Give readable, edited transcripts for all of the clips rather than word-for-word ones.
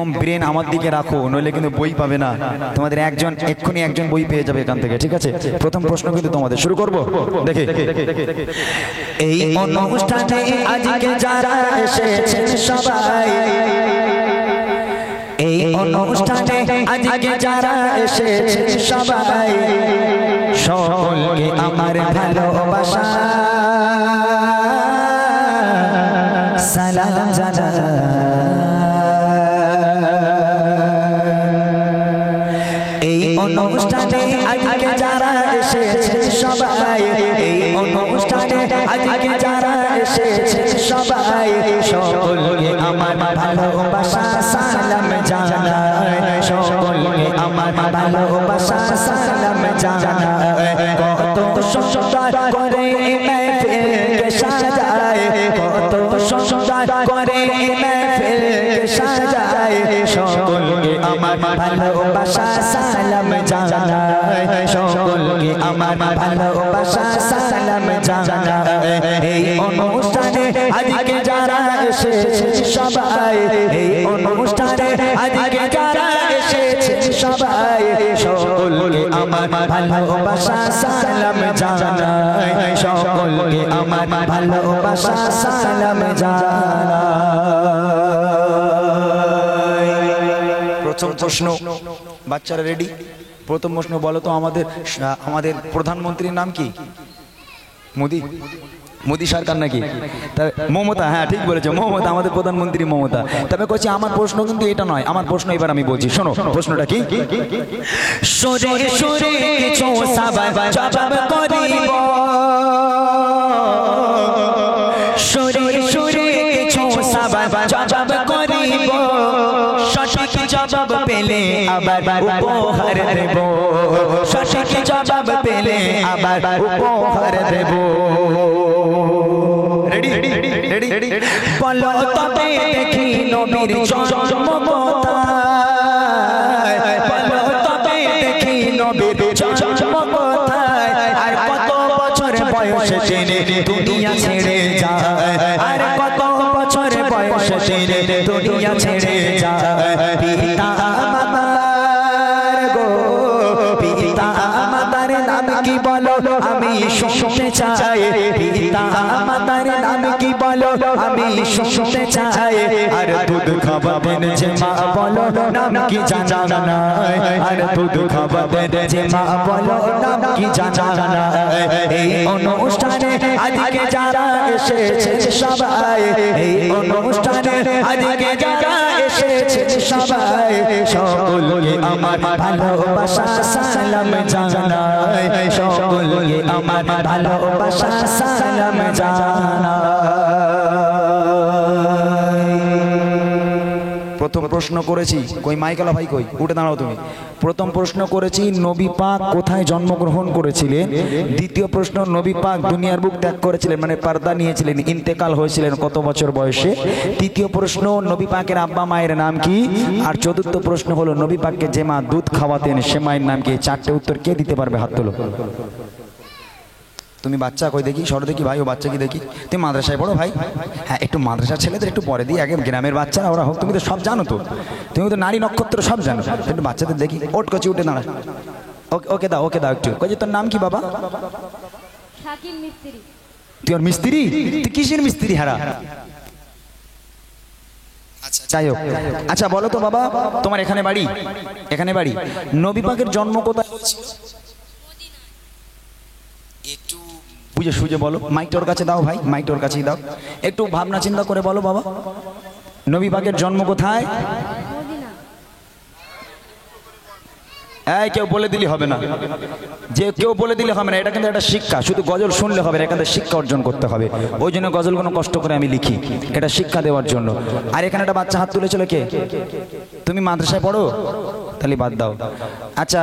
একদম ব্রেন আমার দিকে রাখো, নইলে কিন্তু বই পাবে না। তোমাদের এক্ষুনি একজন বই পেয়ে যাবে এখান থেকে, ঠিক আছে? প্রথম প্রশ্ন কিন্তু তোমাদের, শুরু করব। দেখে এই অনুষ্ঠানে আজকে যারা এসেছেন সবাই, এই অনুষ্ঠানে আজকে যারা এসেছেন সবাই, সকলকে আমার ভালোবাসা সালাম জানাই। এই অনুষ্ঠানে আজকে যারা এসেছেন সবাই, এই অনুষ্ঠানে আজকে যারা এসেছেন সবাই, সকলকে আমার ভালোবাসা সালাম জানাই, সকলকে আমার ভালোবাসা সালাম জানাই। কত সুন্দর করে মেহফিলকে সাজায়, কত সুন্দর করে মেহফিলকে সাজায়, সকলকে আমার ভালোবাসা সালাম জানাই, সকলকে আমার ভালোবাসা সালাম জানাই। এই অনুষ্ঠানে আজকে যারা এসেছেন সবাই, এই অনুষ্ঠানে আজকে যারা এসেছেন সবাই, সকলকে আমার ভালোবাসা সালাম জানাই, সকলকে আমার ভালোবাসা সালাম জানাই। প্রথম প্রশ্ন, বাচ্চারা রেডি? প্রথম প্রশ্ন বলো তো, আমাদের প্রধানমন্ত্রীর নাম কি? মোদী সরকার নাকি? মমতা, হ্যাঁ ঠিক বলেছো, মমতা, আমাদের প্রধানমন্ত্রী মমতা। তবে কইছি আমার প্রশ্ন কিন্তু এটা নয়, আমার প্রশ্ন এবার আমি বলছি, শোনো প্রশ্নটা কি। সুরে সুরে কিছু সবাব জবাব করিব, সুরে সুরে কিছু সবাব জবাব করিব, সঠিক জবাব পেলে আবার উপহার দেব, সঠিক জবাব পেলে আবার উপহার দেব। Ready ready ready? বলো তবে দেখি নবীর জন্ম কোথায়, বলো তবে দেখি নবীর জন্ম কোথায়, আর কত বছর বয়সে তিনি দুনিয়া ছেড়ে যায়, আর কত বছর বয়সে তিনি দুনিয়া ছেড়ে যায়। পিতা মাতার গো, পিতা মাতার নাম কি বলো আমি শুনতে চাই, পিতা মাতার নাম কি বলো আমি শুনতে চাই। আর দুধ খাওয়াবেন যে মা বলো নাম কি জানা নাই, আর দুধ খাওয়াবেন যে মা বলো নাম কি জানা নাই। এই অনুষ্ঠানে আজকে যারা এসেছেন সবাই, এই অনুষ্ঠানে আজকে যারা এসেছেন সবাই, সকলকে আমার ভালোবাসা সালাম জানাই, সকলকে আমার ভালোবাসা সালাম জানাই। প্রথম প্রশ্ন করেছি, কই মাইকেলা ভাই কই, উঠে দাঁড়াও তুমি। প্রথম প্রশ্ন করেছি নবী পাক কোথায় জন্মগ্রহণ করেছিলেন। দ্বিতীয় প্রশ্ন, নবী পাক দুনিয়ার বুক ত্যাগ করেছিলেন মানে পর্দা নিয়েছিলেন, ইন্তেকাল হয়েছিলেন কত বছর বয়সে। তৃতীয় প্রশ্ন, নবী পাকের আব্বা মায়ের নাম কি। আর চতুর্থ প্রশ্ন হলো নবী পাককে যে মা দুধ খাওয়াতেন সে মায়ের নাম কি। চারটে উত্তর কে দিতে পারবে? হাত তোলো। তুমি বাচ্চা কই দেখি, সর দেখি ভাই, ও বাচ্চা কি দেখি। তুমি মাদ্রাসায় পড়ো ভাই? হ্যাঁ, একটু মাদ্রাসার ছেলেদের একটু পরে দিই, আগে গ্রামের বাচ্চারা ওরা হোক। তুমি তো সব জানো, তো তুমি তো নারী নক্ষত্র সব জানো, একটু বাচ্চাদের দেখি। ওট কচি, উঠে দাঁড়া। ওকে দাও, ওকে দাও একটু। কচি তোর নাম কি বাবা? শাকিল মিস্ত্রি। তুই ওর মিস্ত্রি? তুই কিসের মিস্ত্রি হারা? যাই হোক, আচ্ছা বলো তো বাবা, তোমার এখানে বাড়ি? এখানে বাড়ি। নবী পাকের জন্ম কোথায়? একটু বুঝে সুঝে বলো। মাইকটার কাছে দাও ভাই, মাইকটার কাছেই দাও। একটু ভাবনা চিন্তা করে বলো বাবা, নবী পাকের জন্ম কোথায়? এই কেউ বলে দিলে হবে না, যে কেউ বলে দিলে হবে না। এটা কিন্তু একটা শিক্ষা, শুধু গজল শুনলে হবে না, এখান থেকে শিক্ষা অর্জন করতে হবে। ওই জন্য গজলগুলো কষ্ট করে আমি লিখি, এটা শিক্ষা দেওয়ার জন্য। আর এখানে একটা বাচ্চা হাত তুলেছিল, কে? তুমি মাদ্রাসায় পড়ো? তাহলে বাদ দাও। আচ্ছা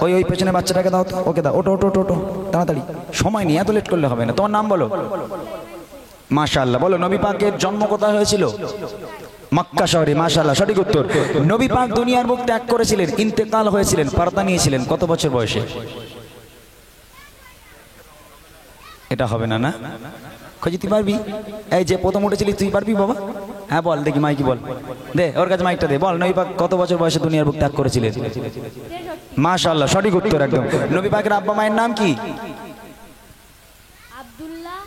ওই পেছনে বাচ্চাটাকে দাও তো, ওকে দাও। ওটো ওটো ওটো ওটো, তাড়াতাড়ি, সময় নিয়ে এত লেট করলে হবে না। তোমার নাম বলো। মাশাআল্লাহ। বলো নবী পাকের জন্ম কোথায় হয়েছিল? মক্কা শহরে। মাশাআল্লাহ, সঠিক উত্তর। নবী পাক দুনিয়ার মুখ ত্যাগ করেছিলেন, ইন্তেকাল হয়েছিলেন, পর্দা নিয়েছিলেন কত বছর বয়সে? এটা হবে না, না খোঁজ তুই পারবি? এই যে প্রথম উঠেছিলি তুই পারবি বাবা? হ্যাঁ বল দেখি মাইকি বল, দে ওর কাছে মাইকটা দে, বল নবী পাক কত বছর বয়সে দুনিয়ার বুক ত্যাগ করেছিলেন? 63। মাশাআল্লাহ, সঠিক উত্তর একদম। নবী পাকের আব্বা মায়ের নাম কি? আব্দুল্লাহ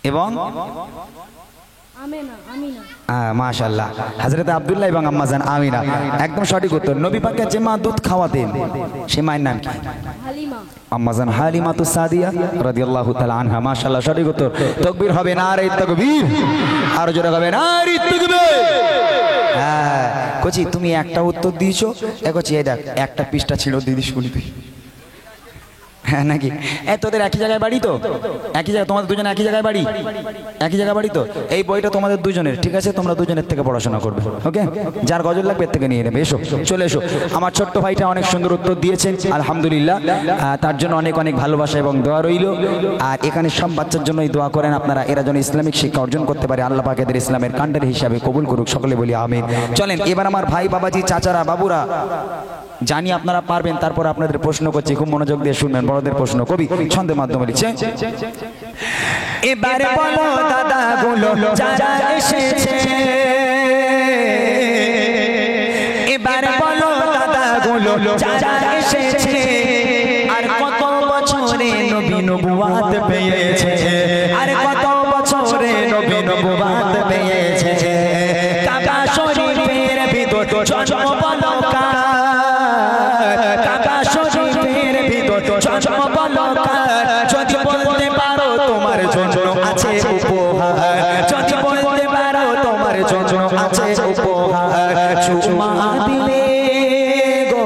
এবং আমিনা। মাশাআল্লাহ, হযরত আব্দুল্লাহ এবং আম্মা জান আমিনা, একদম সঠিক উত্তর। নবী পাককে যে মা দুধ খাওয়াতেন সে মায়ের নাম কি? হালিমা। আম্মা জান হালিমাতুস সাদিয়া রাদিয়াল্লাহু তাআলা আনহা। মাশাআল্লাহ, সঠিক উত্তর। তাকবীর হবে, নারে তাকবীর, আর জোরে হবে নারে তাকবীর। হ্যাঁ কোচি, তুমি একটা উত্তর দিয়েছো, কোচি এই দেখ একটা পৃষ্ঠা ছিল দিদি শুনি তুই। হ্যাঁ নাকি? তোদের একই জায়গায় বাড়ি তো? একই জায়গায় তোমাদের দুজনে একই জায়গায় বাড়ি? একই জায়গায় বাড়ি তো? এই বইটা তোমাদের দুজনের, ঠিক আছে? তোমরা দুজনের থেকে পড়াশোনা করবে, ওকে? যার গজল লাগবে এর থেকে নিয়ে নেবে। এসো, চলে এসো। আমার ছোট্ট ভাইটা অনেক সুন্দর উত্তর দিয়েছেন, আলহামদুলিল্লাহ। তার জন্য অনেক অনেক ভালোবাসা এবং দোয়া রইল। আর এখানে সব বাচ্চার জন্যই দোয়া করেন আপনারা, এরা যেন ইসলামিক শিক্ষা অর্জন করতে পারে। আল্লাহ পাক এদের ইসলামের কান্ডারি হিসাবে কবুল করুক, সকলে বলি আমিন। চলেন এবার আমার ভাই, বাবাজি, চাচারা, বাবুরা, জানি আপনারা পারবেন, তারপর আপনাদের প্রশ্ন করছি, খুব মনোযোগ দিয়ে শুনবেন। বড়দের প্রশ্ন কবি ছন্দের মাধ্যমে লিখছে। এবারে বলো দাদা গুলো যারা এসেছে, এবারে বলো দাদা গুলো যারা এসেছে, আর কত বছরে নবী নবুয়াত পেয়েছে, আর কত বছরে নবী নবুয়াত পেয়েছে। কাবা শরীফের ভিতর জন্ম বলো কার, কাবা শরীফের ভিতর জন্ম বলো কার, যদি বলতে পারো তোমার জন্য আছে উপহার, যদি বলতে পারো তোমার জন্য আছে উপহার। চুমা দিলে গো,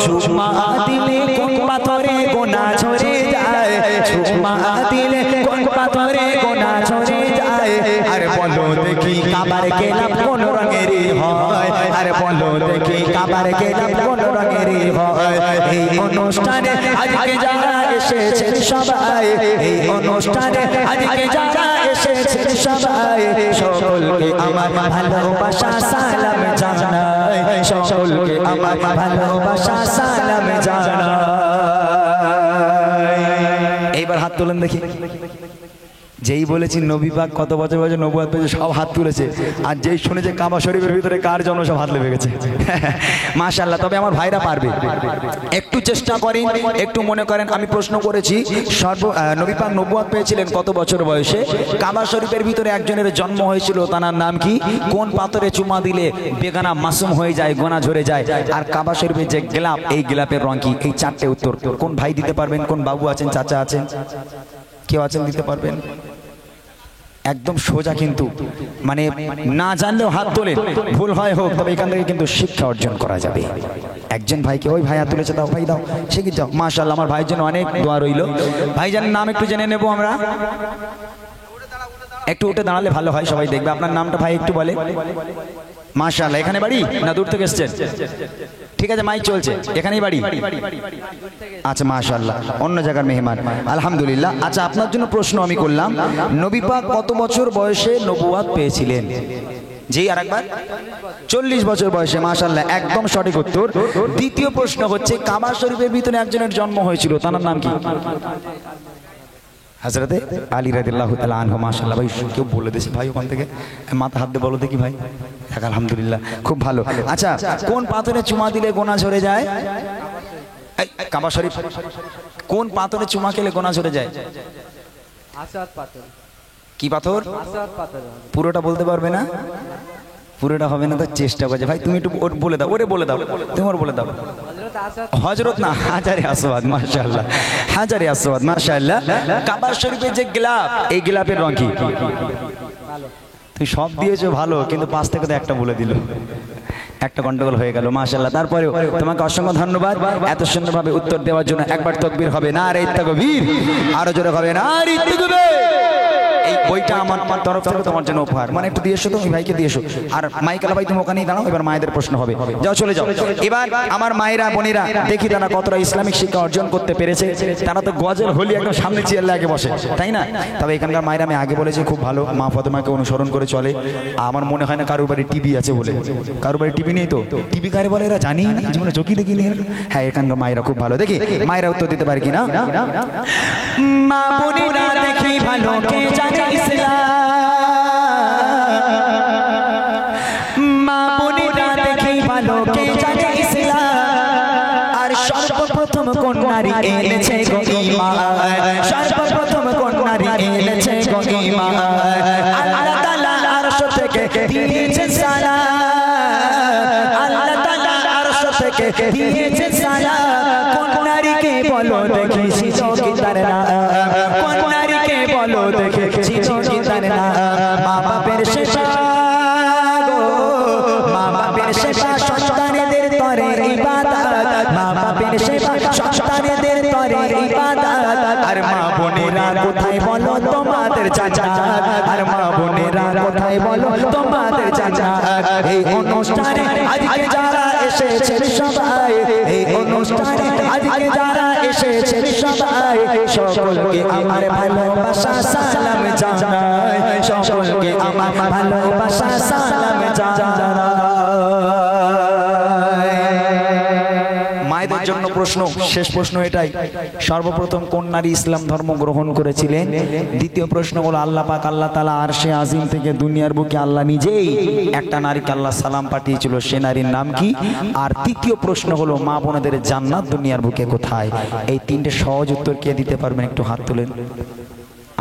চুমা দিলে কোন পাথরে গোনা ঝরে যায়, চুমা দিলে কোন পাথরে গোনা ঝরে যায়। আর বলো দেখি কাবার গেলাম কোন রঙেরই হয়, আর বলো দেখি কাবার গেলাম কোন রঙেরই হয়। এই অনুষ্ঠানে আজকে যারা এসেছেন সবাই, এই অনুষ্ঠানে আজকে যারা এসেছেন সবাই, সকলকে আমার ভালোবাসা সালাম জানাই, সকলকে আমার ভালোবাসা সালাম জানাই। এইবার হাত তুলেন দেখি। যেই বলেছি নবী পাক কত বছর বয়সে নবুয়ত পেয়েছে সব হাত তুলেছে, আর যেই শুনেছে কাবা শরীফের ভিতরে কার জন্ম সব হাত লেগে গেছে। মাশাআল্লাহ, তবে আমার ভাইরা পারবে, একটু চেষ্টা করেন, একটু মনে করেন। আমি প্রশ্ন করেছি নবী পাক নবুয়ত পেয়েছিলেন কত বছর বয়সে? কাবা শরীফের ভিতরে একজনের জন্ম হয়েছিল, তার নাম কি? কোন পাথরে চুমা দিলে বেগানা মাসুম হয়ে যায়, গোনা ঝরে যায়? আর কাবা শরীফের যে গিলাপ, এই গিলাপের রং কি? এই চারটে উত্তর কোন ভাই দিতে পারবেন? কোন বাবু আছেন, চাচা আছেন, কেউ আছেন দিতে পারবেন? একদম সোজা, কিন্তু মানে না জানলেও হাত তোলেন, ভুল হয় হোক, তবে এখান থেকে কিন্তু শিক্ষা অর্জন করা যাবে। একজন ভাইকে, ওই ভাই হাত তুলেছে, দাও ভাই দাও, শিখে যাও। মাশাআল্লাহ, আমার ভাইয়ের জন্য অনেক দোয়া রইল। ভাইজানের নাম একটু জেনে নেব আমরা। একটু উঠে দাঁড়ালে ভালো হয়, সবাই দেখবে। আপনার নামটা ভাই একটু বলে। মাশাআল্লাহ, এখানে বাড়ি না দূর থেকে এসেছেন? ঠিক আছে, মাইক চলছে, এখানেই বাড়ি? আচ্ছা মাশাআল্লাহ, অন্য জায়গার মেহমান, আলহামদুলিল্লাহ। আচ্ছা, আপনার জন্য প্রশ্ন আমি করলাম, নবী পাক কত বছর বয়সে নবুয়াত পেয়েছিলেন? জি আরেকবার। 40 বছর বয়সে। মাশাআল্লাহ, একদম সঠিক উত্তর। দ্বিতীয় প্রশ্ন হচ্ছে, কাবা শরীফের ভিতরে একজনের জন্ম হয়েছিল, তার নাম কি? হযরতে আলী রাদিয়াল্লাহু তাআলা আনহু। মাশাআল্লাহ, ভাই কেউ বলে দিয়েছে ভাই ওখান থেকে, মাথা হাত দিয়ে বলো দেখি ভাই। আলহামদুলিল্লাহ, খুব ভালো। আচ্ছা, কোন পাথরে চুমা দিলে গোনা ঝরে যায়? কাবা শরীফ কোন পাথরে চুমা খেলে গোনা ঝরে যায়? আসাদ পাথর। কি পাথর? আসাদ পাথর। পুরোটা বলতে পারবে না? পুরোটা হবে না তো চেষ্টা করছে। ভাই তুমি একটু বলে দাও, ওরে বলে দাও, তোমার বলে দাও। হযরত না, হাজারে আসওয়াদ। মাশাআল্লাহ, হাজারে আসওয়াদ। মাশাআল্লাহ। কাবা শরীফের যে গিলাপ, এই গিলাপের রং কি? তুমি সব দিয়েছো ভালো, কিন্তু পাঁচ থেকে তো একটা বলে দিল, একটা গন্ডগোল হয়ে গেল। মাশাআল্লাহ, তারপরেও তোমাকে অসংখ্য ধন্যবাদ এত সুন্দরভাবে উত্তর দেওয়ার জন্য। একবার তাকবীর হবে, নারে তাকবীর, আরো জোরে হবে নারে তাকবীর। এই বইটা আমার তরফ থেকে তোমার জন্য উপহার, মানে একটু দিয়ে এসো, তুমি ভাইকে দিয়ে এসো। আর মাইকালা ভাই তুমি ওখানেই দাঁড়াও, এবার মায়েদের প্রশ্ন হবে, যাও চলে যাও। এবার আমার মায়েরা বোনেরা দেখি তারা কতটা ইসলামিক শিক্ষা অর্জন করতে পেরেছে। তারা তো গজল হলি একদম সামনে চেয়ার লাগে বসে, তাই না? তবে এখানকার মায়েরা, আমি আগে বলেছি, খুব ভালো, মা ফাতেমাকে অনুসরণ করে চলে। আমার মনে হয় না কারোর বাড়ি টিভি আছে বলে। কারোর বাড়ি টিভি নেই তো? টিভি কারে বলে এরা জানি না, জীবনে চোখই দেখিনি। হ্যাঁ, এখানকার মায়েরা খুব ভালো। দেখি মায়েরা উত্তর দিতে পারে কিনা। মা বোনেরা দেখি ভালো, কে জানে ইসলাম, ভালো কে জানে ইসলাম আর সর্বপ্রথম কোন নারী এনেছে গো ঈমান সর্বপ্রথম কোন নারী এনেছে গো ঈমান আল্লাহ তাআলা আরশ থেকে দিয়েছে সালাম আল্লাহ তাআলা আরশ থেকে দিয়েছে সালাম কোন নারীকে বলো দেখেছি কি তার নাম কোন নারীকে বলো দেখেছি কি তার নাম মা বাপের সেবা গো মা বাপের সেবা সন্তানদের তরে ইবাদত মা বাপের সেবা সন্তানদের তরে ইবাদত আর মা বোনেরা কোথায় বলো তোমাদের জান্নাত আর মা বোনেরা কোথায় বলো তোমাদের জান্নাত এই অনুষ্ঠানে আজকে যারা এসেছেন সবাই এই অনুষ্ঠানে আজকে যারা এসেছেন সবাই সকলকে আমার ভালোবাসা সালাম জানাই সকলকে আমার ভালোবাসা সালাম জানাই মায়েদের জন্য প্রশ্ন শেষ প্রশ্ন এটাই সর্বপ্রথম কোন নারী ইসলাম ধর্ম গ্রহণ করেছিলেন দ্বিতীয় প্রশ্ন হলো আল্লাহ পাক আল্লাহ তাআলা আরশে আজিম থেকে দুনিয়ার বুকে আল্লাহ নিজেই একটা নারীকে আল্লাহ সালাম পাঠিয়েছিল সে নারীর নাম কি আর তৃতীয় প্রশ্ন হলো মা বোনেদের জান্নাত দুনিয়ার বুকে কোথায় এই তিনটে সহজ উত্তর কে দিতে পারবেন একটু হাত তুলেন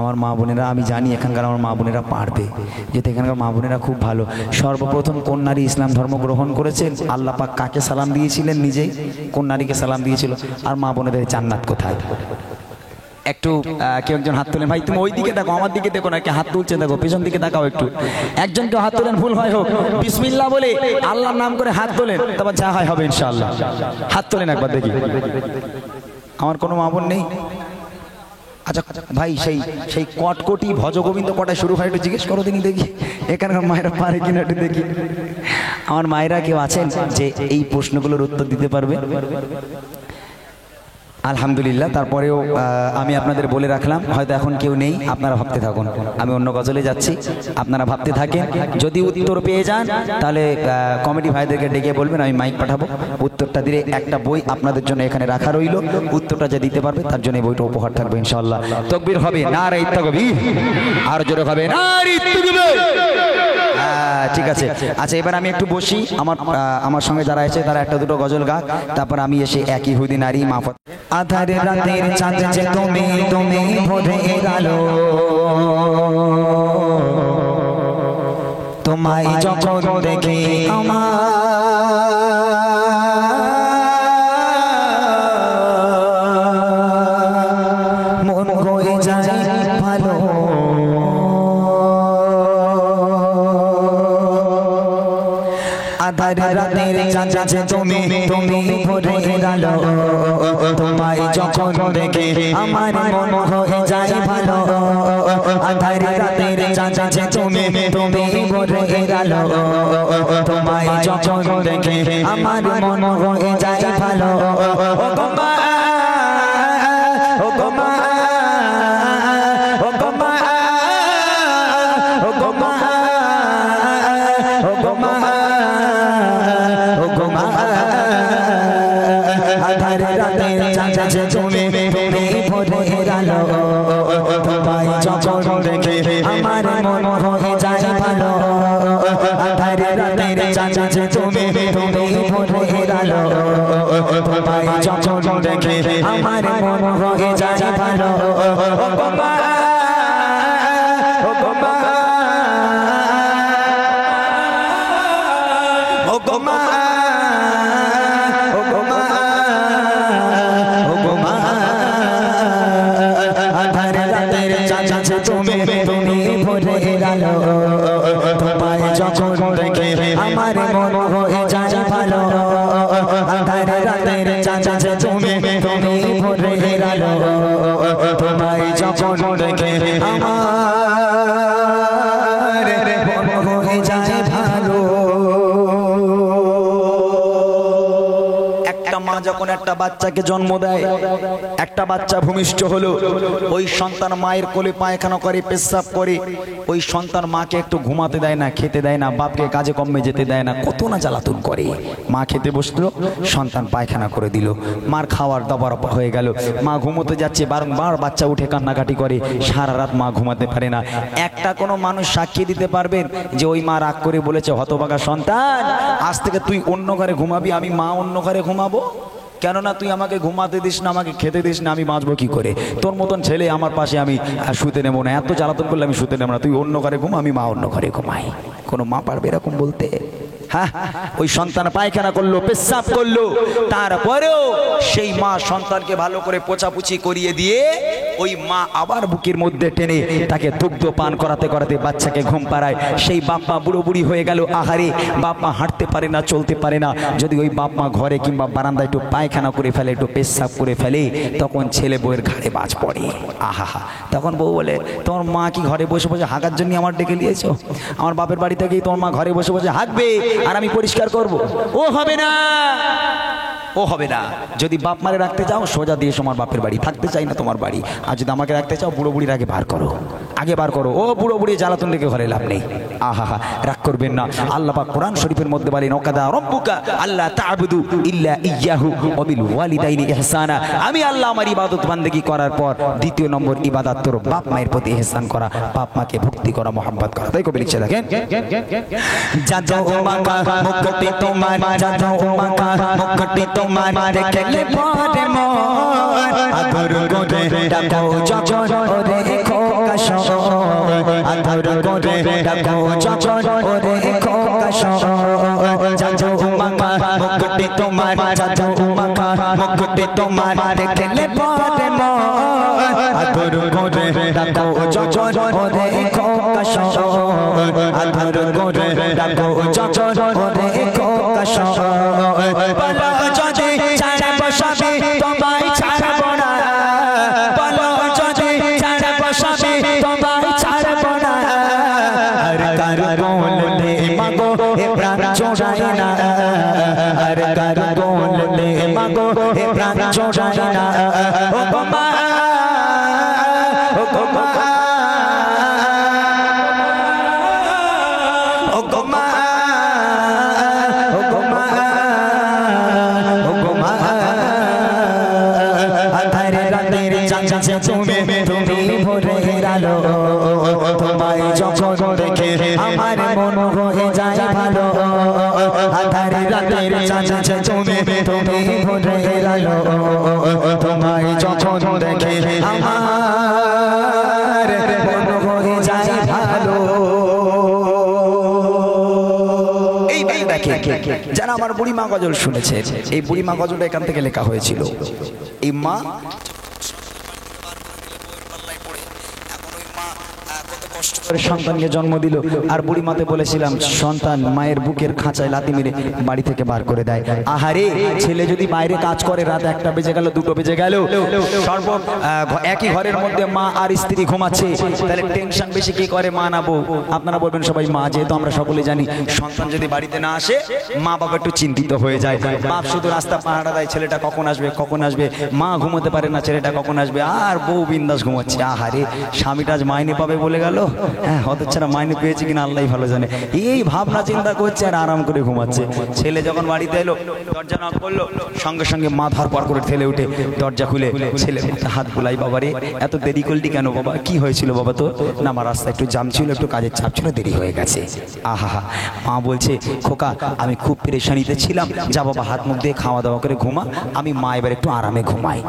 আমার মা বোনেরা আমি জানি এখানকার আমার মা বোনেরা পারবে যেহেতু এখানকার মা বোনেরা খুব ভালো সর্বপ্রথম কোন নারী ইসলাম ধর্ম গ্রহণ করেছেন আল্লাহ পাক কাকে সালাম দিয়েছিলেন নিজেই কোন নারীকে সালাম দিয়েছিল আর মা বোনেদের জান্নাত কোথায় একটু কেউ একজন হাত তোলেন ভাই তুমি ওই দিকে দেখো আমার দিকে দেখো না কে হাত তুলছে দেখো পেছন দিকে তাকাও একটু একজন কেউ হাত তোলেন ভুল হয় হোক বিসমিল্লাহ বলে আল্লাহর নাম করে হাত তোলেন তারপর যা হয় হবে ইনশাআল্লাহ হাত তোলেন একবার দেখি আমার কোনো মা বোন নেই আচ্ছা ভাই সেই কটকটি ভজগোবিন্দ কটায় শুরু হয় একটু জিজ্ঞেস করো দেখি এখানকার মায়েরা পারে কিনা একটু দেখি আমার মায়েরা কেউ আছেন যে এই প্রশ্নগুলোর উত্তর দিতে পারবে আলহামদুলিল্লাহ তারপরেও আমি আপনাদের বলে রাখলাম হয়তো এখন কেউ নেই আপনারা ভাবতে থাকুন আমি অন্য গজলে যাচ্ছি আপনারা ভাবতে থাকেন যদি উত্তর পেয়ে যান তাহলে কমিটি ভাইদেরকে ডেকে বলবেন আমি মাইক পাঠাবো উত্তরটা দিলে একটা বই আপনাদের জন্য এখানে রাখা রইল উত্তরটা যে দিতে পারবে তার জন্য এই বইটা উপহার থাকবে ইনশাআল্লাহ তাকবীর হবে নারে তাকবীর আর জোরে হবে নারে তাকবীর ঠিক আছে আচ্ছা এবার আমি একটু বসি আমার সঙ্গে যারা আছে তারা একটা দুটো গজল গাক তারপর আমি এসে এক ইহুদি নারী মাফত আধারে রাতের চাঁদ যে তুমি তুমি ভরে গেলো তোমায় যখন দেখি আমার মন হয়ে যায় ভালো আধারে রাতের চাঁদ যে তুমি তুমি ভরে গেলো তোমায় যখন দেখে আমার মন হয়ে যায় ভালো আধারে রাতের চাঁদ যে তুমি তুমি ভরে গেলো তোমায় যখন দেখে আমার মন হয়ে যায় ভালো ও গো মা ও গো মা ও গো মা ও গো মা ও গো মা আধারে রাতের চাঁদ যে তুমি তুমি ভরে গেলো তোমায় যখন দেখে আমার মন হয়ে যায় ভালো আধারে রাতের চাঁদ যে তুমি তুমি ভরে গেলো তোমায় যখন দেখে আমার মন হয়ে যায় ভালো ও গো মা ও গো মা ও গো মা তুমি তুমি ভরে গেলো তোমায় যখন দেখে আমার মন হয়ে যায় ভালো আধারে রাতের চাঁদ যে তুমি তুমি ভরে গেলো তোমায় যখন দেখে আমার মন হয়ে যায় ভালো একটা মা যখন একটা বাচ্চাকে জন্ম দেয়, একটা বাচ্চা ভূমিষ্ঠ হলো, ওই সন্তান মায়ের কোলে পায়খানা করে, পেশাব করে, ওই সন্তান মাকে একটু ঘুমাতে দেয় না, খেতে দেয় না, বাপকে কাজে কর্মে যেতে দেয় না, কত না জ্বালাতন করে। মা খেতে বসলো, সন্তান পায়খানা করে দিল, মার খাওয়ার দাবার হয়ে গেল, মা ঘুমোতে যাচ্ছে, বারংবার বাচ্চা উঠে কান্নাকাটি করে, সারা রাত মা ঘুমাতে পারে না। একটা কোনো মানুষ সাক্ষী দিতে পারবেন যে ওই মা রাগ করে বলেছে, হতভাগা সন্তান, আজ থেকে তুই অন্য ঘরে ঘুমাবি, আমি মা অন্য ঘরে ঘুমাবো? কেননা তুই আমাকে ঘুমাতে দিস না, আমাকে খেতে দিস না, আমি বাঁচবো কি করে? তোর মতন ছেলে আমার পাশে আমি শুতে নেবো না, এত জ্বালাতন করলে আমি শুতে নেবো না, তুই অন্য ঘরে ঘুমা, আমি মা অন্য ঘরে ঘুমাই। কোনো মা পারবে এরকম বলতে? হ্যাঁ, ওই সন্তান পায়খানা করলো, পেশাব করলো, তারপরেও সেই মা সন্তানকে ভালো করে পোছাপুছি করিয়ে দিয়ে ওই মা আবার বুকের মধ্যে টেনে তাকে দুগ্ধ পান করাতে করাতে বাচ্চাকে ঘুম পাড়ায়। সেই বাপ মা বুড়ো বুড়ি হয়ে গেল, আহারে, বাপ মা হাঁটতে পারে না, চলতে পারে না। যদি ওই বাপ মা ঘরে কিংবা বারান্দায় একটু পায়খানা করে ফেলে, একটু পেশাব করে ফেলে, তখন ছেলে বউয়ের ঘাড়ে বাজ পড়ে। আহা, তখন বউ বলে, তোমার মা কি ঘরে বসে বসে হাঁকার জন্য আমার ডেকে নিয়েছো? আমার বাপের বাড়ি থেকেই তোমার মা ঘরে বসে বসে হাঁকবে আর আমি পরিষ্কার করব? ও হবে না, ও হবে না। যদি বাপ মারে রাখতে চাও, সোজা দিয়ে তোমার বাপের বাড়ি, থাকতে চাই না তোমার বাড়ি। আর যদি আমাকে রাখতে চাও, বুড়ো বুড়ির আগে বার করো, আগে বার করো। ও বুড়ো বুড়ি জ্বালাতন রেখে ঘরে লাভ নেই। আহা, রাগ করবেন না। আল্লাহ পাক কোরআন শরীফের মধ্যে বলেন, ওয়াকাদা রাব্বুকা আল্লা তা'বুদু ইল্লা ইয়্যাহু ওয়া বিল ওয়ালিদাইনি ইহসানা। আমি আল্লাহ আমার ইবাদত বান্দেগী করার পর দ্বিতীয় নম্বর ইবাদত তোর বাপ মায়ের প্রতি ইহসান করা, বাপ মাকে ভক্তি করা, মহব্বত করা। তাই কবি লিখছে, দেখেন, যাও মাকা মুক্তি তোমার, যাও মাকা মুক্তি তোমার, দেখলে পরে মন আদর করে ডাকো যখন ওরে খোকা শোন, আদর করে ডাকো যখন ওরে খোকা শোন। যাও মাকা মুক্তি তোমার, যাও মাকা মুক্তি তোমার, দেখলে পরে মন আদর করে ডাকো যখন ওরে খোকা শোন, আদর করে ডাকো যখন ওরে খোকা শোন। বলো যদি ছাড়া বসাবি তোমায় ছাড়ব না, বলো যদি ছাড়া বসাবি তোমায় ছাড়ব না। আর কার বললে মাগো এ প্রাণ জোড়ায় না, আর কার বললে মাগো এ প্রাণ জোড়ায় না। ও গো মা, ও গো মা, ও গো মা, ও গো মা, ও গো মা। আধারে রাতের চাঁদে তুমি ভোরে আলো, তোমায় যখন দেখে আমার মন হয়ে যায় ভালো। আধারে রাতের চাঁদে তুমি ভোরে আলো, তোমায় যখন দেখে আমার মন হয়ে যায় ভালো। এই দেখে যারা আমার বুড়িমা গজল শুনেছে, এই বুড়িমা গজলটা এখান থেকে লেখা হয়েছিল। এই মা সন্তানকে জন্ম দিল, আর বুড়ি মাতে বলেছিলাম সন্তান মায়ের বুকের খাঁচায় লাথি মেরে বাড়ি থেকে বার করে দেয়। আহারে, ছেলে যদি বাইরে কাজ করে, রাত 1টা বেজে গেল, 2টো বেজে গেল, একই ঘরের মধ্যে মা আর স্ত্রী ঘুমাচ্ছে, তাহলে টেনশন বেশি কে করে, মা না বউ? আপনারা বলবেন সবাই মা, যেহেতু আমরা সকলে জানি সন্তান যদি বাড়িতে না আসে, মা বাবা একটু চিন্তিত হয়ে যায়। বাপ শুধু রাস্তা পাহারা দেয়, ছেলেটা কখন আসবে কখন আসবে, মা ঘুমোতে পারে না, ছেলেটা কখন আসবে, আর বউ বিন্দাস ঘুমাচ্ছে। আহারে, স্বামীটা আজ মাইনে পাবে বলে গেল, হ্যাঁ, হতচ্ছাড়া মাইনে পেয়েছে কিনা আল্লাহ ভালো জানে। এই ভাবনা চিন্তা করছে আর আরাম করে ঘুমাচ্ছে। ছেলে যখন বাড়িতে এলো, দরজা নক করলো, সঙ্গে সঙ্গে মা ধরপড় করে ঠেলে উঠে দরজা খুলে ছেলে হাত বুলাই, বাবারে এত দেরি করলি কেন বাবা? কি হয়েছিল বাবা? তো না, আমার রাস্তায় একটু জাম ছিল, একটু কাজের চাপ ছিল, দেরি হয়ে গেছে। আহা, মা বলছে, খোকা আমি খুব পেরেশানিতে ছিলাম, যা বাবা হাত মুখ দিয়ে খাওয়া দাওয়া করে ঘুমা, আমি মা এবার একটু আরামে ঘুমাই।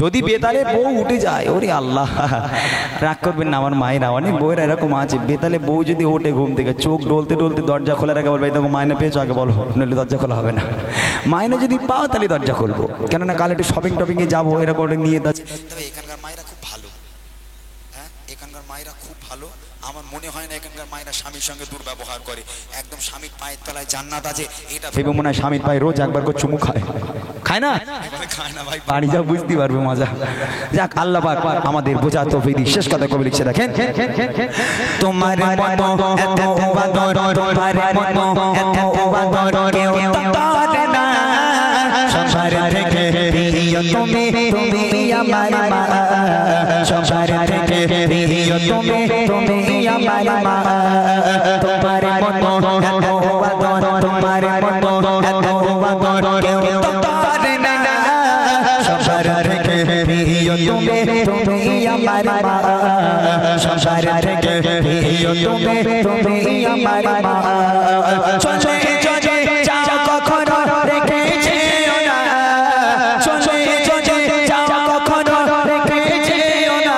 যদি বেতালে বউ উঠে যায়, ওরে আল্লাহ, রাগ করবেন না আমার মায়েরা, অনেক বউয়েরা এরকম আছে, বেতালে বউ যদি ওঠে ঘুম থেকে, চোখ ডলতে ডলতে দরজা খোলার আগে বলবে, দেখো মাইনে পেয়েছো, আগে বলো, নইলে দরজা খোলা হবে না। মাইনে যদি পাও তাহলে দরজা খুলবো, কেননা কাল একটু শপিং টপিংয়ে যাবো, এরকম নিয়ে যাচ্ছে। তবে এখানকার মায়েরা খুব ভালো, হ্যাঁ, এখানকার মায়েরা খুব ভালো। আমার মনে হয় না এখানকার মায়েরা স্বামীর সঙ্গে দুর্ব্যবহার করে। একদম স্বামীর পায়ের তলায় জান্নাত আছে, এটা ভেবে মনে হয় স্বামীর পায়ে রোজ একবার করে চুমু খায়। খায় না? খায় না ভাই, বাড়ি যাও বুঝতে পারবে মজা। যাক, আল্লাহ পাক আমাদের বোঝা তৌফিক দিন। শেষ কথা কবি লিখছে, দেখেন, তোমার মতো এত ওয়াদর, তোমার মতো এত ওয়াদর কেউ তো করে না, সংসারে তুমি তুমি আমার মা তোমার মতো এত আদর তোমার মতো এত আদর কেউ তো পারে না সবার থেকে প্রিয় তুমি তুমি আমার মা সবার থেকে প্রিয় তুমি তুমি আমার মা চলে চলে যাও কখনো রেখে যেও না চলে চলে যাও কখনো রেখে যেও না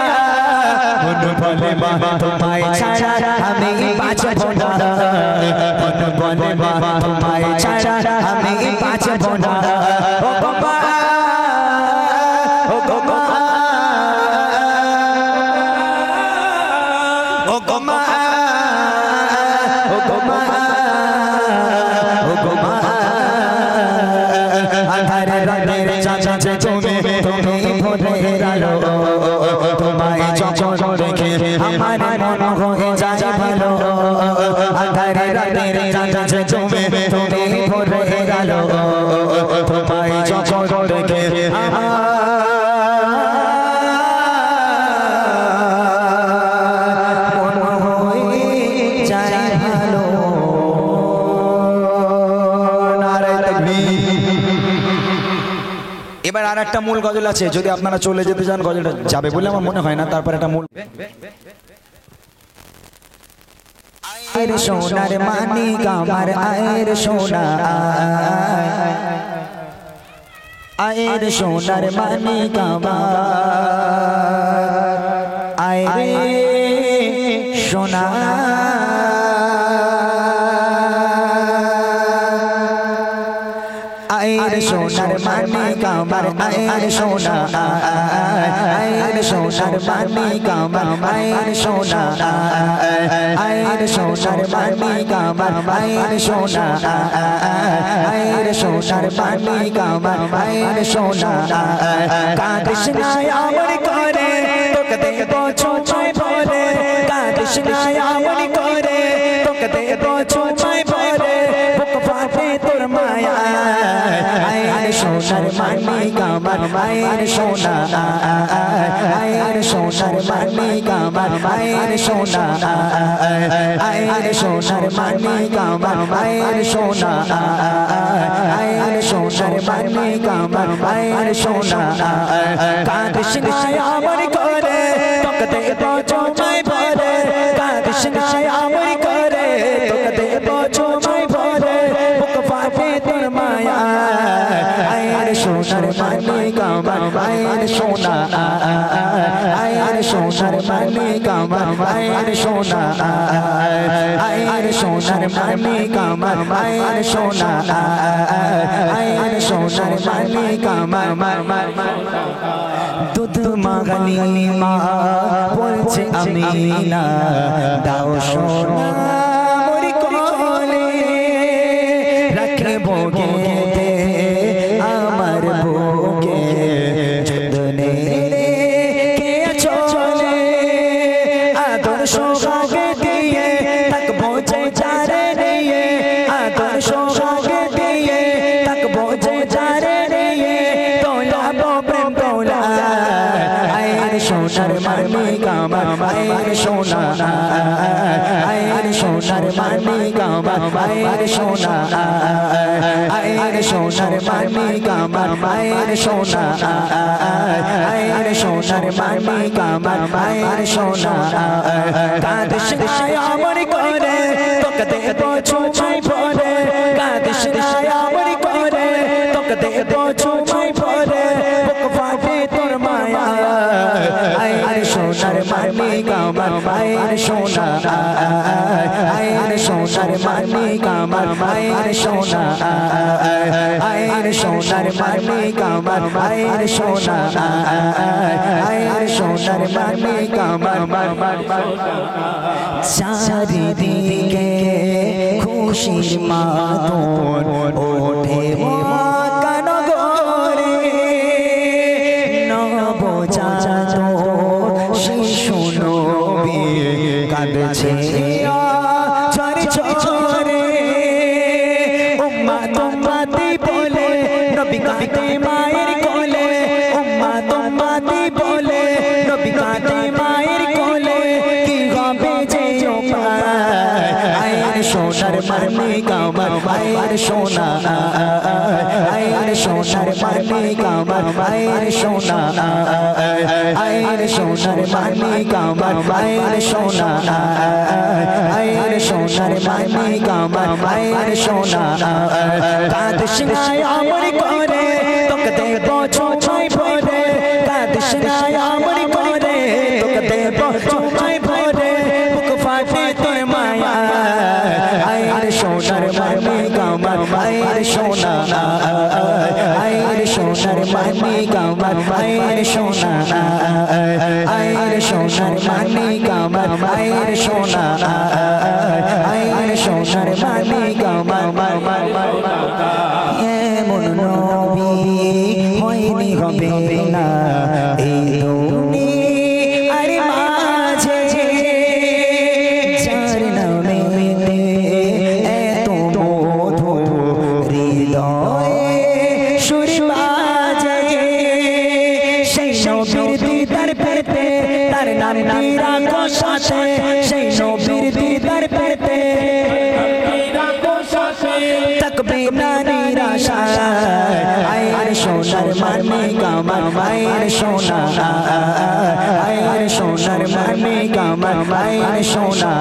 মন বলে মা তোমায় ছাড়া আমি বাঁচব না মন বলে মা তোমায় ছাড়া আমি বাঁচব না ও বাবা ও বাবা ও বাবা ও বাবা ও বাবা আধারে রাতের চাচা তুমি তুমি ভোরে আলো তোমায় যখন দেখে আমার মন হয়ে যায় ভালো আধারে রাতের চাচা তুমি তুমি ভোরে আলো তোমায় যখন দেখে এবার আর একটা মূল গজল আছে যদি আপনারা চলে যেতে চান গজলটা যাবে বলে আমার মনে হয় না তারপর একটা মূল আয়ের সোনার মানিক আমার আয়ের সোনা আয়ের সোনার মানিক আমার আয়ের সোনা আয়ের সোনার মানিক আমার আয়ের সোনা আয়ের সোনার মানিক আমার আয়ের সোনা আয়ের সোনার মানিক আমার আয়ের সোনা আয়ের সোনার মানিক আমার আয়ের সোনা কাঁদিস না আমার করে তোকে দেব ছুঁয়ে ভরে কাঁদিস না আমার করে তোকে দেব ছুঁয়ে ভরে বুক ফাটে তোর মায়া আয়ের সোনার মানিক আমার আয়ের সোনা আয়ের সোনার মানিক আমার আয়ের সোনা আয়ের সোনার মানিক আমার আয়ের সোনা আয়ের সোনার মানিক আমার আয়ের সোনা কাঁদিস না আমার করে তোকে দেব ছুঁয়ে ভরে কাঁদিস না আমার করে তোকে দেব ছুঁয়ে ভরে বুক ফাটে তোর মায়া আয়ের সোনার মানিক আমার আয়ের সোনা আয়ের সোনার মানিক আমার আয়ের সোনা আয়ের সোনার মানিক আমার আয়ের সোনা আয়ের সোনার মানিক আমার দুধ মাগালি মা বলছে আমি না দাও সোনা মরি কোলে রাখবো গেতে আমার বুকে যতনে কে চলে আদর সোহাগে দিয়ে থাকবো যে যারে নিয়ে আদর সোহাগে দিয়ে থাকবো যে যারে নিয়ে তোলাবো প্রেম তোলা আয়ের সোনার মানিক আমার আয়ের সোনা আয়ের সোনার মানিক আমার আয়ের সোনা আয়ের সোনার মানিক আমার আয়ের সোনা আয়ের সোনার মানিক আমার আয়ের সোনা কাঁদিস না আমার করে তোকে দেব ছুঁয়ে ভরে কাঁদিস না আমার করে তোকে দেব ছুঁয়ে ভরে বুক ফাটে তোর মায়া আয়ের সোনার মানিক আমার আয়ের সোনা আয়ের সোনার মানিক আমার আয়ের সোনা আয়ের সোনার মানিক আমার আয়ের সোনা আয়ের সোনার মানিক আমার চারিদিকে খুশির মাতন ওঠে কান গরে নবজাত শিশু নবী কাঁদছে ঝরে উম্মাত উম্মাতি বলে নবী কাঁদে মায়ের কোলে উম্মাত উম্মাতি বলে নবী কাঁদে মায়ের কোলে কি সোনা আয়ের সোনার মানিক আমার আয়ের সোনা আয়ের সোনার মানিক আমার আয়ের সোনা আয়ের সোনার মানিক আমার আয়ের সোনা কাঁদিস না আমার করে তোকে দেব চুমাই ভরে কাঁদিস না আমার করে তোকে দেব চুমাই ভরে বুক ফাটে তোর মায়া আয়ের সোনার মানিক আমার আয়ের সোনা আয়ের সোনার মানিক আমার আয়ের সোনা আয়ের সোনার মানিক আমার আয়ের সোনা আয়ের সোনার মানিক আমার এমন নবী হয়নি হবে না এই দুনিয়ার মাঝে যার নামেতে এত মধু হৃদয়ে সুর বাজে সেই নবীর দিদার পেতে তার নাম রাখো সাথে সেই নবীর দিদার পেতে তকবে না নিরাশা আয়ের সোনার মানিক আমার আয়ের সোনা আয়ের সোনার মানিক আমার আয়ের সোনা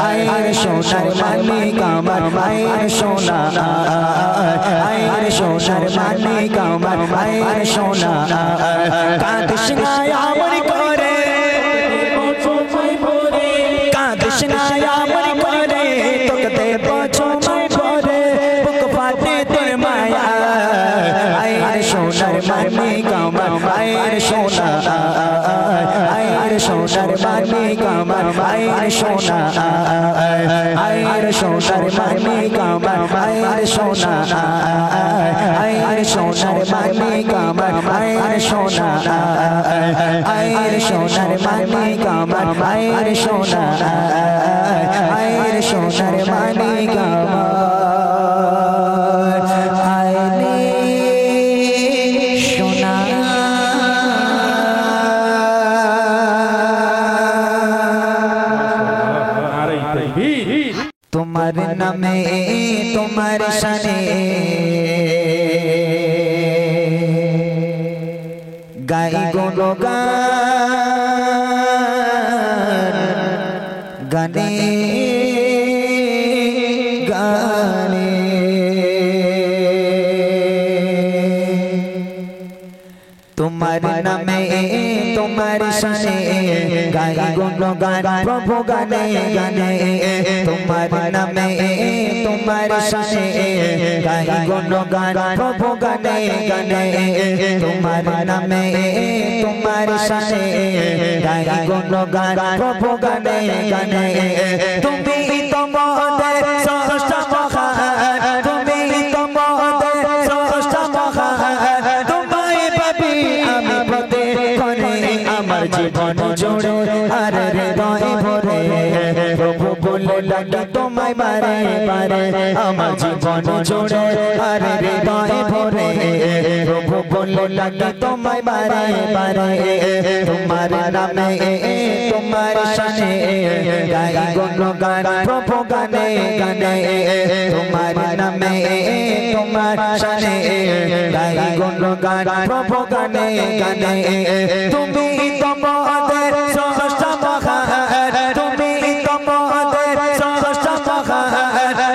আয়ের সোনার মানিক আমার আয়ের সোনা আয়ের সোনার মানিক আমার আয়ের সোনা কাঁদিস না আমার করে কাঁদিস না আমার করে তোকে দেব চুমাই ভরে বুক ফাটে তোর মায়া আয়ের সোনার মানিক আমার আয়ের সোনা আয়ের সোনার মানিক আমার আয়ের সোনা আয়ের সোনার মানিক আমার আয়ের সোনা আয়ের সোনার মানিক আমার আয়ের সোনা আয়ের সোনার মানিক আমার আয়ের সোনা আয়ের সোনার মানিক আমার আয়ের সোনা তোমার নামে তোমার শানে গাই গুণগান গানে গানে তোমার নামে তোমার শানে গাই গুণগান প্রভু গানে গানে তোমার নামে তোমার শানে গাই গুণগান প্রভু গানে গানে তোমার নামে তোমার শানে গাই গুণগান প্রভু গানে গানে তুমি তোমাদের স্রষ্টা মহান তুমি তোমাদের স্রষ্টা মহান তোমায় পাবি আমি পদে করে আমার জীবন জোড়ে আর হৃদয় ভরে প্রভু বলে লাগে তোমায় বারে বারে আমার জীবন জোড়ে আর হৃদয় ভরে প্রভু বলে লাগে তোমায় বারে বারে তোমার নামে তোমার শানে গাই গুণগান প্রভু গানে গানে তোমার নামে তোমার শানে গাই গুণগান প্রভু গানে গানে তুমি তোমাদের স্রষ্টা মহান তুমি তোমাদের স্রষ্টা মহান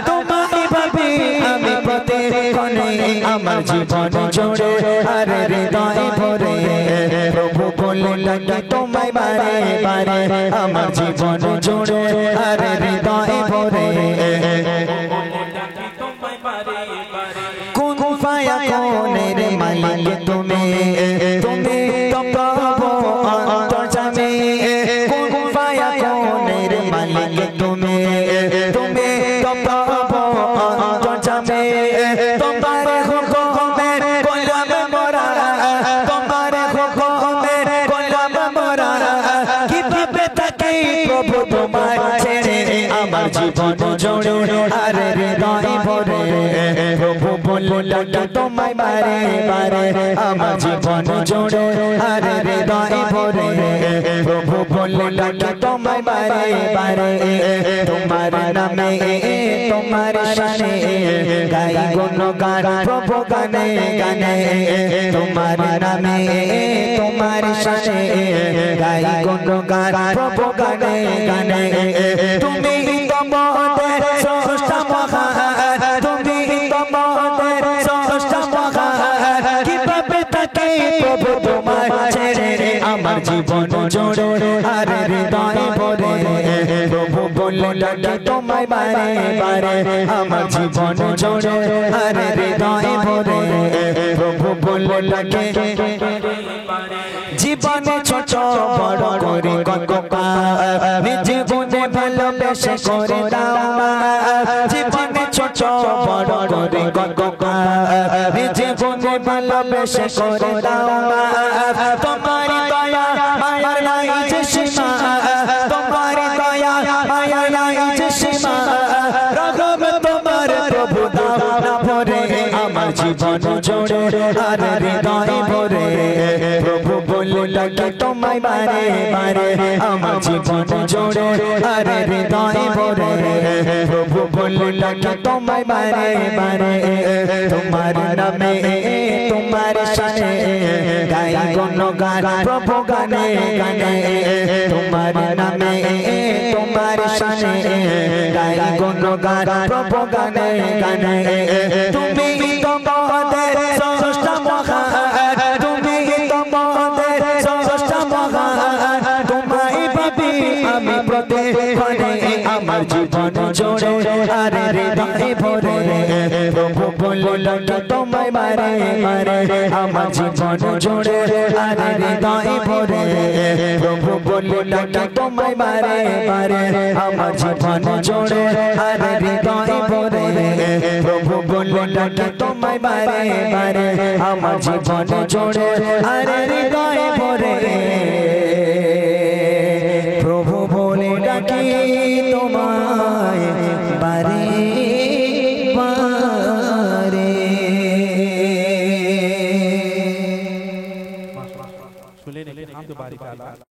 তোমায় ভাবি আমি প্রতিক্ষণে আমার জীবন জোড়ে আর হৃদয় ভরে প্রভু বলে লাগে তোমায় বারে বারে আমার জীবন জোড়ে আর হৃদয় ভরে কোন ফায়া কোনের মালিক তুমি তুমি তো প্রভু অন্তর্যামী কোন ফায়া কোনের মালিক তুমি তুমি তো প্রভু অন্তর্যামী তোমার হুকুমের গোলাম মোরা তোমার হুকুমের গোলাম মোরা কিভাবে থাকি প্রভু তোমার ছেড়ে আমার জীবন জোড়ে আর হৃদয় ভরে ভরে প্রভু বলে ডাকি তোমায় বারে বারে আমার জীবন জুড়ে আর হৃদয় ভরে প্রভু বলে ডাকি তোমায় বারে বারে তোমার নামে তোমার শানে গাই গুণগান প্রভু গানে গানে তোমার নামে তোমার শানে গাই গুণগান প্রভু গানে গানে তুমি তোমাদের স্রষ্টা মহান তুমি তোমাদের স্রষ্টা মহান কিভাবে থাকি প্রভু তোমার ছেড়ে আমার জীবন জোড়ে আর হৃদয় ভরে প্রভু বলে ডাকি তোমায় বারে বারে আমার জীবন জোড়ে আর হৃদয় ভরে প্রভু বলে ডাকি জীবনে ছোট বড় করে কত নিজে গুণে ভালোবেসে করে দাও জীবনে ছোট বড় করে কত নিজে গুণে ভালোবেসে করে দাও তোমার দয়া মায়ার নাই যে সীমা তোমার দয়া মায়ার নাই যে সীমা রঘব তোমার প্রভু দাও না ভরে আমার জীবন জোড়ে আর হৃদয় ভরে প্রভু বলে ডাকি তোমায় বারে বারে আমার জীবন জোড়ে আর হৃদয় ভরে প্রভু বলে ডাকি তোমায় বারে বারে তোমার নামে তোমার শানে গাই গুণগান প্রভু গানে গানে তোমার নামে তোমার শানে গাই গুণগান প্রভু গানে গানে তুমি তোমাদের স্রষ্টা মহান তুমি তোমাদের স্রষ্টা মহান তোমায় পাবি আমি প্রতিক্ষণে আমার জীবন জোড়ে আর হৃদয় ভরে প্রভু বলে ডাকি তোমায় বারে বারে আমার জীবন জোড়ে আর হৃদয় ভরে প্রভু বলে ডাকি তোমায় বারে বারে আমার জীবন জোড়ে আর হৃদয় ভরে প্রভু বলে ডাকি তোমায় বারে বারে আমার জীবন জোড়ে আর হৃদয় ভরে প্রভু বলে ডাকি তোমায় বারে বারে শুনলেন, আলহামদুলিল্লাহ।